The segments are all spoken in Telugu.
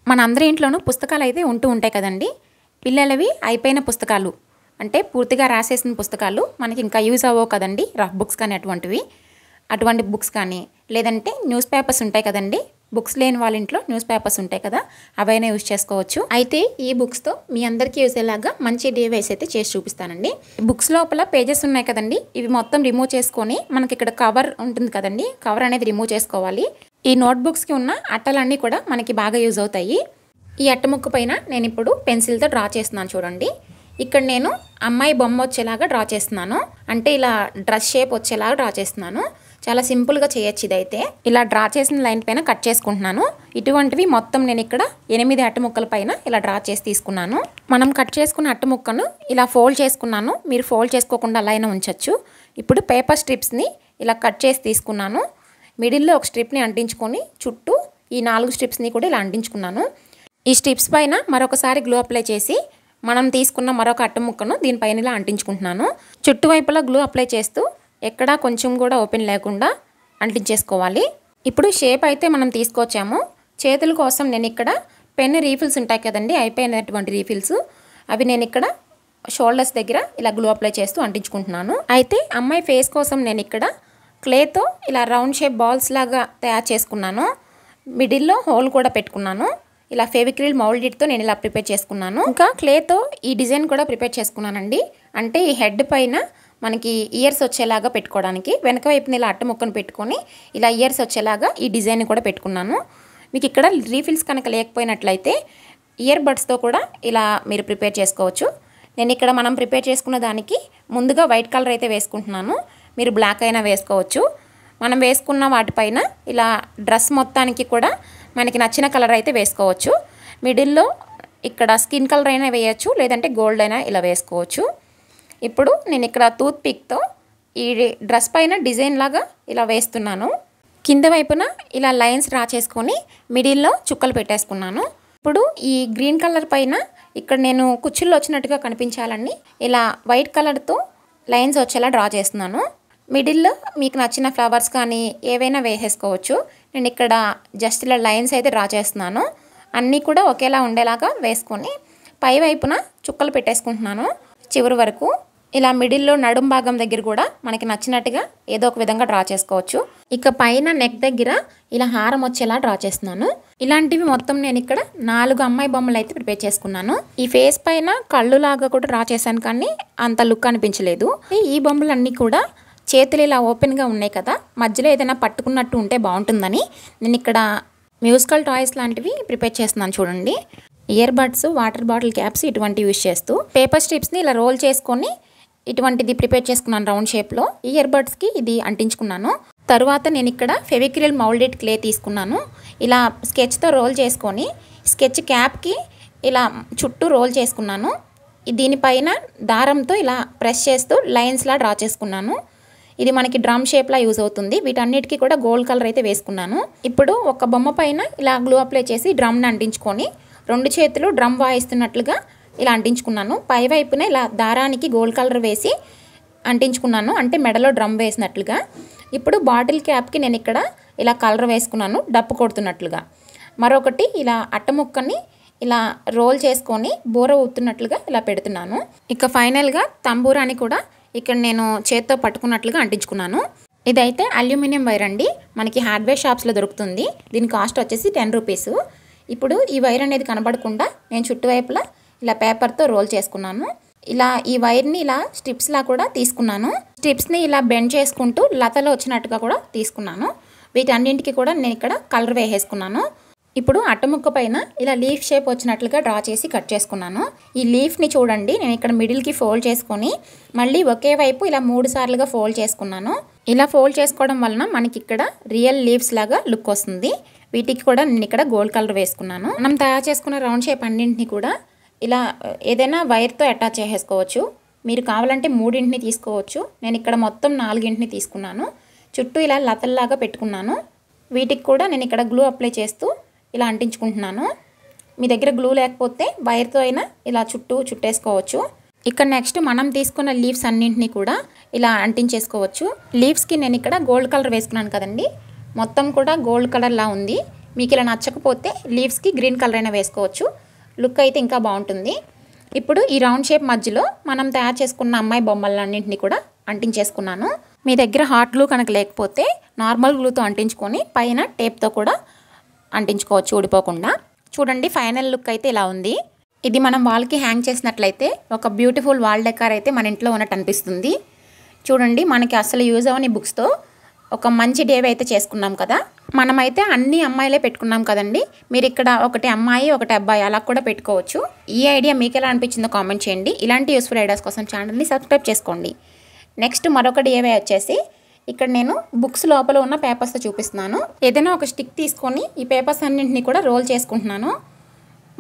మనందరి ఇంట్లోనూ పుస్తకాలు అయితే ఉంటూ ఉంటాయి కదండి. పిల్లలవి అయిపోయిన పుస్తకాలు అంటే పూర్తిగా రాసేసిన పుస్తకాలు మనకి ఇంకా యూజ్ అవ్వవు కదండి. రఫ్ బుక్స్ కానీ అటువంటి బుక్స్ కానీ లేదంటే న్యూస్ పేపర్స్ ఉంటాయి కదండి. బుక్స్ లేని వాళ్ళ ఇంట్లో న్యూస్ పేపర్స్ ఉంటాయి కదా, అవైనా యూజ్ చేసుకోవచ్చు. అయితే ఈ బుక్స్తో మీ అందరికీ యూజ్ అయ్యేలాగా మంచి డివైస్ అయితే చేసి చూపిస్తానండి. బుక్స్ లోపల పేజెస్ ఉన్నాయి కదండి, ఇవి మొత్తం రిమూవ్ చేసుకొని మనకి ఇక్కడ కవర్ ఉంటుంది కదండి, కవర్ అనేది రిమూవ్ చేసుకోవాలి. ఈ నోట్బుక్స్కి ఉన్న అట్టలన్నీ కూడా మనకి బాగా యూజ్ అవుతాయి. ఈ అట్ట ముక్క పైన నేను ఇప్పుడు పెన్సిల్తో డ్రా చేస్తున్నాను చూడండి. ఇక్కడ నేను అమ్మాయి బొమ్మ వచ్చేలాగా డ్రా చేస్తున్నాను, అంటే ఇలా డ్రెస్ షేప్ వచ్చేలాగా డ్రా చేస్తున్నాను. చాలా సింపుల్గా చేయొచ్చు ఇదైతే. ఇలా డ్రా చేసిన లైన్ పైన కట్ చేసుకుంటున్నాను. ఇటువంటివి మొత్తం నేను ఇక్కడ 8 అట్ట ముక్కల పైన ఇలా డ్రా చేసి తీసుకున్నాను. మనం కట్ చేసుకున్న అట్ట ముక్కను ఇలా ఫోల్డ్ చేసుకున్నాను. మీరు ఫోల్డ్ చేసుకోకుండా అలా అయినా ఉంచవచ్చు. ఇప్పుడు పేపర్ స్ట్రిప్స్ని ఇలా కట్ చేసి తీసుకున్నాను. మిడిల్లో ఒక స్ట్రిప్ని అంటించుకొని చుట్టూ ఈ 4 స్ట్రిప్స్ని కూడా ఇలా అంటించుకున్నాను. ఈ స్ట్రిప్స్ పైన మరొకసారి గ్లూ అప్లై చేసి మనం తీసుకున్న మరొక అట్ట ముక్కను దీనిపైన ఇలా అంటించుకుంటున్నాను. చుట్టువైపులా గ్లూ అప్లై చేస్తూ ఎక్కడా కొంచెం కూడా ఓపెన్ లేకుండా అంటించేసుకోవాలి. ఇప్పుడు షేప్ అయితే మనం తీసుకొచ్చాము. చేతుల కోసం నేను ఇక్కడ పెన్ రీఫిల్స్ ఉంటాయి కదండి, అయిపోయినటువంటి రీఫిల్స్, అవి నేను ఇక్కడ షోల్డర్స్ దగ్గర ఇలా గ్లూ అప్లై చేస్తూ అంటించుకుంటున్నాను. అయితే అమ్మాయి ఫేస్ కోసం నేను ఇక్కడ క్లేతో ఇలా రౌండ్ షేప్ బాల్స్ లాగా తయారు చేసుకున్నాను. మిడిల్లో హోల్ కూడా పెట్టుకున్నాను. ఇలా ఫెవిక్రిల్ మౌల్డిడ్తో నేను ఇలా ప్రిపేర్ చేసుకున్నాను. ఇంకా క్లేతో ఈ డిజైన్ కూడా ప్రిపేర్ చేసుకున్నానండి. అంటే ఈ హెడ్ పైన మనకి ఇయర్స్ వచ్చేలాగా పెట్టుకోవడానికి వెనక వైపున ఇలా అట్ట ముక్కను పెట్టుకొని ఇలా ఇయర్స్ వచ్చేలాగా ఈ డిజైన్ కూడా పెట్టుకున్నాను. మీకు ఇక్కడ రీఫిల్స్ కనుక లేకపోయినట్లయితే ఇయర్ బడ్స్తో కూడా ఇలా మీరు ప్రిపేర్ చేసుకోవచ్చు. నేను ఇక్కడ మనం ప్రిపేర్ చేసుకున్న దానికి ముందుగా వైట్ కలర్ అయితే వేసుకుంటున్నాను. మీరు బ్లాక్ అయినా వేసుకోవచ్చు. మనం వేసుకున్న వాటిపైన ఇలా డ్రెస్ మొత్తానికి కూడా మనకి నచ్చిన కలర్ అయితే వేసుకోవచ్చు. మిడిల్లో ఇక్కడ స్కిన్ కలర్ అయినా వేయచ్చు, లేదంటే గోల్డ్ అయినా ఇలా వేసుకోవచ్చు. ఇప్పుడు నేను ఇక్కడ టూత్ పిక్తో ఈ డ్రెస్ పైన డిజైన్ లాగా ఇలా వేస్తున్నాను. కింద వైపున ఇలా లైన్స్ డ్రా చేసుకొని మిడిల్లో చుక్కలు పెట్టేసుకున్నాను. ఇప్పుడు ఈ గ్రీన్ కలర్ పైన ఇక్కడ నేను కుచ్చుల్లో వచ్చినట్టుగా కనిపించాలని ఇలా వైట్ కలర్తో లైన్స్ వచ్చేలా డ్రా చేస్తున్నాను. మిడిల్లో మీకు నచ్చిన ఫ్లవర్స్ కానీ ఏవైనా వేసేసుకోవచ్చు. నేను ఇక్కడ జస్ట్ ఇలా లైన్స్ అయితే డ్రా చేస్తున్నాను. అన్నీ కూడా ఒకేలా ఉండేలాగా వేసుకొని పై వైపున చుక్కలు పెట్టేసుకుంటున్నాను. చివరి వరకు ఇలా మిడిల్లో నడుం భాగం దగ్గర కూడా మనకి నచ్చినట్టుగా ఏదో ఒక విధంగా డ్రా చేసుకోవచ్చు. ఇక పైన నెక్ దగ్గర ఇలా హారం వచ్చేలా డ్రా చేస్తున్నాను. ఇలాంటివి మొత్తం నేను ఇక్కడ 4 అమ్మాయి బొమ్మలు అయితే ప్రిపేర్ చేసుకున్నాను. ఈ ఫేస్ పైన కళ్ళు లాగా కూడా డ్రా చేశాను, కానీ అంత లుక్ అనిపించలేదు. ఈ బొమ్మలన్నీ కూడా చేతులు ఇలా ఓపెన్గా ఉన్నాయి కదా, మధ్యలో ఏదైనా పట్టుకున్నట్టు ఉంటే బాగుంటుందని నేను ఇక్కడ మ్యూజికల్ టాయ్స్ లాంటివి ప్రిపేర్ చేస్తున్నాను చూడండి. Ear buds, water bottle caps ఇటువంటివి యూజ్ చేస్తూ పేపర్ స్ట్రిప్స్ని ఇలా రోల్ చేసుకొని ఇటువంటిది ప్రిపేర్ చేసుకున్నాను రౌండ్ షేప్లో. ఇయర్ బడ్స్కి ఇది అంటించుకున్నాను. తర్వాత నేను ఇక్కడ ఫెవిక్రిల్ మౌల్డెడ్ క్లే తీసుకున్నాను. ఇలా స్కెచ్తో రోల్ చేసుకొని స్కెచ్ క్యాప్కి ఇలా చుట్టూ రోల్ చేసుకున్నాను. దీనిపైన దారంతో ఇలా ప్రెస్ చేస్తూ లైన్స్లా డ్రా చేసుకున్నాను. ఇది మనకి డ్రమ్ షేప్లా యూజ్ అవుతుంది. వీటన్నిటికీ కూడా గోల్డ్ కలర్ అయితే వేసుకున్నాను. ఇప్పుడు ఒక బొమ్మ పైన ఇలా గ్లూ అప్లై చేసి డ్రమ్ని అంటించుకొని 2 చేతులు డ్రమ్ వాయిస్తున్నట్లుగా ఇలా అంటించుకున్నాను. పై వైపున ఇలా దారానికి గోల్డ్ కలర్ వేసి అంటించుకున్నాను, అంటే మెడలో డ్రమ్ వేసినట్లుగా. ఇప్పుడు బాటిల్ క్యాప్కి నేను ఇక్కడ ఇలా కలర్ వేసుకున్నాను, డప్పు కొడుతున్నట్లుగా. మరొకటి ఇలా అట్ట ముక్కని ఇలా రోల్ చేసుకొని బోర ఊతున్నట్లుగా ఇలా పెడుతున్నాను. ఇక ఫైనల్గా తంబూరాని కూడా ఇక్కడ నేను చేత్తో పట్టుకున్నట్లుగా అంటించుకున్నాను. ఇదైతే అల్యూమినియం వైర్ అండి, మనకి హార్డ్వేర్ షాప్స్లో దొరుకుతుంది. దీని కాస్ట్ వచ్చేసి 10 రూపీస్. ఇప్పుడు ఈ వైర్ అనేది కనబడకుండా నేను చుట్టువైపులా ఇలా పేపర్తో రోల్ చేసుకున్నాను. ఇలా ఈ వైర్ని ఇలా స్ట్రిప్స్లా కూడా తీసుకున్నాను. స్ట్రిప్స్ని ఇలా బెండ్ చేసుకుంటూ లతలో వచ్చినట్టుగా కూడా తీసుకున్నాను. వీటన్నింటికి కూడా నేను ఇక్కడ కలర్ వేసేసుకున్నాను. ఇప్పుడు అట్టముక్క పైన ఇలా లీఫ్ షేప్ వచ్చినట్లుగా డ్రా చేసి కట్ చేసుకున్నాను. ఈ లీఫ్ని చూడండి, నేను ఇక్కడ మిడిల్కి ఫోల్డ్ చేసుకొని మళ్ళీ ఒకే వైపు ఇలా 3 సార్లుగా ఫోల్డ్ చేసుకున్నాను. ఇలా ఫోల్డ్ చేసుకోవడం వలన మనకి ఇక్కడ రియల్ లీవ్స్ లాగా లుక్ వస్తుంది. వీటికి కూడా నేను ఇక్కడ గోల్డ్ కలర్ వేసుకున్నాను. మనం తయారు చేసుకున్న రౌండ్ షేప్ అన్నింటినీ కూడా ఇలా ఏదైనా వైర్తో అటాచ్ చేసేసుకోవచ్చు. మీరు కావాలంటే 3 తీసుకోవచ్చు. నేను ఇక్కడ మొత్తం 4 తీసుకున్నాను. చుట్టూ ఇలా లతల్లాగా పెట్టుకున్నాను. వీటికి కూడా నేను ఇక్కడ గ్లూ అప్లై చేస్తూ ఇలా అంటించుకుంటున్నాను. మీ దగ్గర గ్లూ లేకపోతే వైర్తో అయినా ఇలా చుట్టేసుకోవచ్చు. ఇక్కడ నెక్స్ట్ మనం తీసుకున్న లీవ్స్ అన్నింటినీ కూడా ఇలా అంటించేసుకోవచ్చు. లీవ్స్కి నేను ఇక్కడ గోల్డ్ కలర్ వేసుకున్నాను కదండి, మొత్తం కూడా గోల్డ్ కలర్లా ఉంది. మీకు ఇలా నచ్చకపోతే లీవ్స్కి గ్రీన్ కలర్ అయినా వేసుకోవచ్చు. లుక్ అయితే ఇంకా బాగుంటుంది. ఇప్పుడు ఈ రౌండ్ షేప్ మధ్యలో మనం తయారు చేసుకున్న అమ్మాయి బొమ్మలన్నింటినీ కూడా అంటించేసుకున్నాను. మీ దగ్గర హాట్ గ్లూ కనుక లేకపోతే నార్మల్ గ్లూతో అంటించుకొని పైన టేప్తో కూడా అంటించుకోవచ్చు ఊడిపోకుండా. చూడండి ఫైనల్ లుక్ అయితే ఇలా ఉంది. ఇది మనం వాల్కి హ్యాంగ్ చేసినట్లయితే ఒక బ్యూటిఫుల్ వాల్ డెకార్ అయితే మన ఇంట్లో ఉన్నట్టు అనిపిస్తుంది. చూడండి మనకి అసలు యూజ్ అవని బుక్స్తో ఒక మంచి డే అయితే చేసుకున్నాం కదా. మనమైతే అన్ని అమ్మాయిలే పెట్టుకున్నాం కదండి. మీరు ఇక్కడ ఒకటి అమ్మాయి ఒకటి అబ్బాయి అలా కూడా పెట్టుకోవచ్చు. ఈ ఐడియా మీకు ఎలా అనిపించిందో కామెంట్ చేయండి. ఇలాంటి యూస్ఫుల్ ఐడియాస్ కోసం ఛానల్ని సబ్స్క్రైబ్ చేసుకోండి. నెక్స్ట్ మరొక డిఐవై వచ్చేసి ఇక్కడ నేను బుక్స్ లోపల ఉన్న పేపర్స్తో చూపిస్తున్నాను. ఏదైనా ఒక స్టిక్ తీసుకొని ఈ పేపర్స్ అన్నింటినీ కూడా రోల్ చేసుకుంటున్నాను.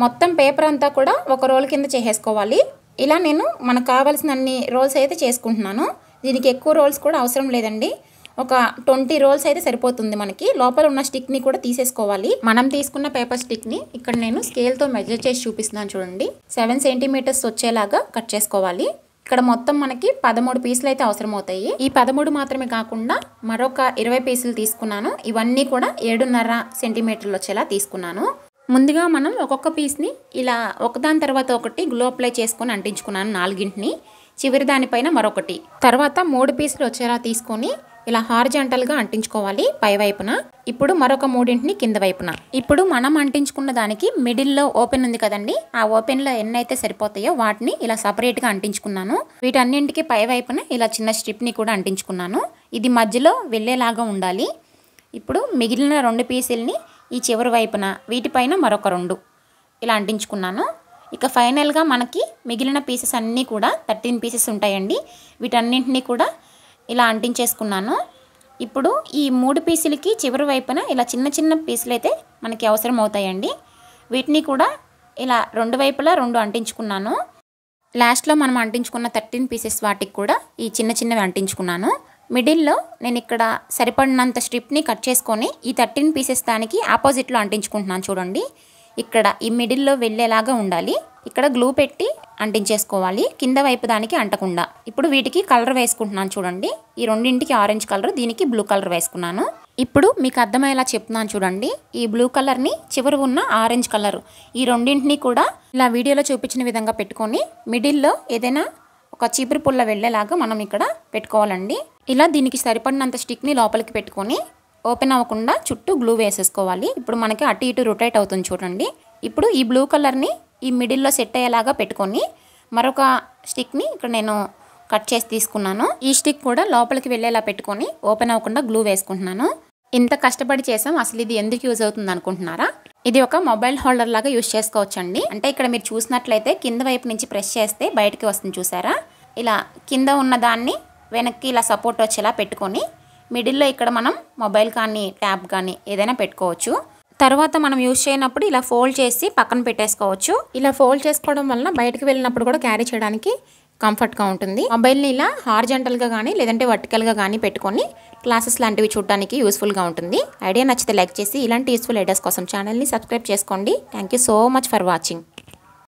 మొత్తం పేపర్ అంతా కూడా ఒక రోల్ కింద చేసేసుకోవాలి. ఇలా నేను మనకు కావాల్సిన అన్ని రోల్స్ అయితే చేసుకుంటున్నాను. దీనికి ఎక్కువ రోల్స్ కూడా అవసరం లేదండి. ఒక 20 రోల్స్ అయితే సరిపోతుంది. మనకి లోపల ఉన్న స్టిక్ని కూడా తీసేసుకోవాలి. మనం తీసుకున్న పేపర్ స్టిక్ని ఇక్కడ నేను స్కేల్తో మెజర్ చేసి చూపిస్తున్నాను చూడండి. 7 సెంటీమీటర్స్ వచ్చేలాగా కట్ చేసుకోవాలి. ఇక్కడ మొత్తం మనకి 13 పీసులు అయితే అవసరం అవుతాయి. ఈ 13 మాత్రమే కాకుండా మరొక 20 పీసులు తీసుకున్నాను. ఇవన్నీ కూడా 7.5 సెంటీమీటర్లు వచ్చేలా తీసుకున్నాను. ముందుగా మనం ఒక్కొక్క పీస్ని ఇలా ఒకదాని తర్వాత ఒకటి గ్లూ అప్లై చేసుకొని అంటించుకున్నాను 4ని. చివరి దానిపైన మరొకటి, తర్వాత 3 పీసులు వచ్చేలా తీసుకొని ఇలా హారిజాంటల్గా అంటించుకోవాలి పై వైపున. ఇప్పుడు మరొక 3ని కింద వైపున. ఇప్పుడు మనం అంటించుకున్న దానికి మిడిల్లో ఓపెన్ ఉంది కదండి. ఆ ఓపెన్లో ఎన్ని అయితే సరిపోతాయో వాటిని ఇలా సపరేట్గా అంటించుకున్నాను. వీటన్నింటికి పై వైపున ఇలా చిన్న స్ట్రిప్ని కూడా అంటించుకున్నాను. ఇది మధ్యలో వెళ్ళేలాగా ఉండాలి. ఇప్పుడు మిగిలిన 2 పీసుల్ని ఈ చివరి వైపున వీటిపైన మరొక 2 ఇలా అంటించుకున్నాను. ఇక ఫైనల్గా మనకి మిగిలిన పీసెస్ అన్నీ కూడా 13 పీసెస్ ఉంటాయండి. వీటన్నింటినీ కూడా ఇలా అంటించేసుకున్నాను. ఇప్పుడు ఈ 3 పీసులకి చివరి వైపున ఇలా చిన్న చిన్న పీసులు అయితే మనకి అవసరం అవుతాయండి. వీటిని కూడా ఇలా 2 వైపులా 2 అంటించుకున్నాను. లాస్ట్లో మనం అంటించుకున్న 13 పీసెస్ వాటికి కూడా ఈ చిన్న చిన్నవి అంటించుకున్నాను. మిడిల్లో నేను ఇక్కడ సరిపడినంత స్ట్రిప్ని కట్ చేసుకొని ఈ 13 పీసెస్ దానికి ఆపోజిట్లో అంటించుకుంటున్నాను చూడండి. ఇక్కడ ఈ మిడిల్లో వెళ్ళేలాగా ఉండాలి. ఇక్కడ గ్లూ పెట్టి అంటించేసుకోవాలి కింద వైపు దానికి అంటకుండా. ఇప్పుడు వీటికి కలర్ వేసుకుంటున్నాను చూడండి. ఈ రెండింటికి ఆరెంజ్ కలర్, దీనికి బ్లూ కలర్ వేసుకున్నాను. ఇప్పుడు మీకు అర్థమయ్యేలా చెప్తున్నాను చూడండి. ఈ బ్లూ కలర్ని చివరి ఉన్న ఆరెంజ్ కలర్ ఈ రెండింటిని కూడా ఇలా వీడియోలో చూపించిన విధంగా పెట్టుకొని మిడిల్లో ఏదైనా ఒక చీపురు పుల్ల వెళ్ళేలాగా మనం ఇక్కడ పెట్టుకోవాలండి. ఇలా దీనికి సరిపడినంత స్టిక్ని లోపలికి పెట్టుకొని ఓపెన్ అవ్వకుండా చుట్టూ గ్లూ వేసేసుకోవాలి. ఇప్పుడు మనకి అటు ఇటు రొటేట్ అవుతుంది చూడండి. ఇప్పుడు ఈ బ్లూ కలర్ని ఈ మిడిల్లో సెట్ అయ్యేలాగా పెట్టుకొని మరొక స్టిక్ని ఇక్కడ నేను కట్ చేసి తీసుకున్నాను. ఈ స్టిక్ కూడా లోపలికి వెళ్ళేలా పెట్టుకొని ఓపెన్ అవ్వకుండా గ్లూ వేసుకుంటున్నాను. ఇంత కష్టపడి చేసాం, అసలు ఇది ఎందుకు యూజ్ అవుతుంది అనుకుంటున్నారా? ఇది ఒక మొబైల్ హోల్డర్ లాగా యూజ్ చేసుకోవచ్చండి. అంటే ఇక్కడ మీరు చూసినట్లయితే కింద వైపు నుంచి ప్రెస్ చేస్తే బయటకి వస్తుంది చూసారా. ఇలా కింద ఉన్న దాన్ని వెనక్కి ఇలా సపోర్ట్ వచ్చేలా పెట్టుకొని మిడిల్లో ఇక్కడ మనం మొబైల్ కానీ ట్యాబ్ కానీ ఏదైనా పెట్టుకోవచ్చు. తర్వాత మనం యూజ్ చేయనప్పుడు ఇలా ఫోల్డ్ చేసి పక్కన పెట్టేసుకోవచ్చు. ఇలా ఫోల్డ్ చేసుకోవడం వలన బయటకు వెళ్ళినప్పుడు కూడా క్యారీ చేయడానికి కంఫర్ట్గా ఉంటుంది. మొబైల్ని ఇలా హారిజాంటల్గా కానీ లేదంటే వర్టికల్గా కానీ పెట్టుకొని క్లాసెస్ లాంటివి చూడడానికి యూస్ఫుల్గా ఉంటుంది. ఐడియా నచ్చితే లైక్ చేసి ఇలాంటి యూస్ఫుల్ ఐడియాస్ కోసం ఛానల్ని సబ్స్క్రైబ్ చేసుకోండి. Thank you so much for watching.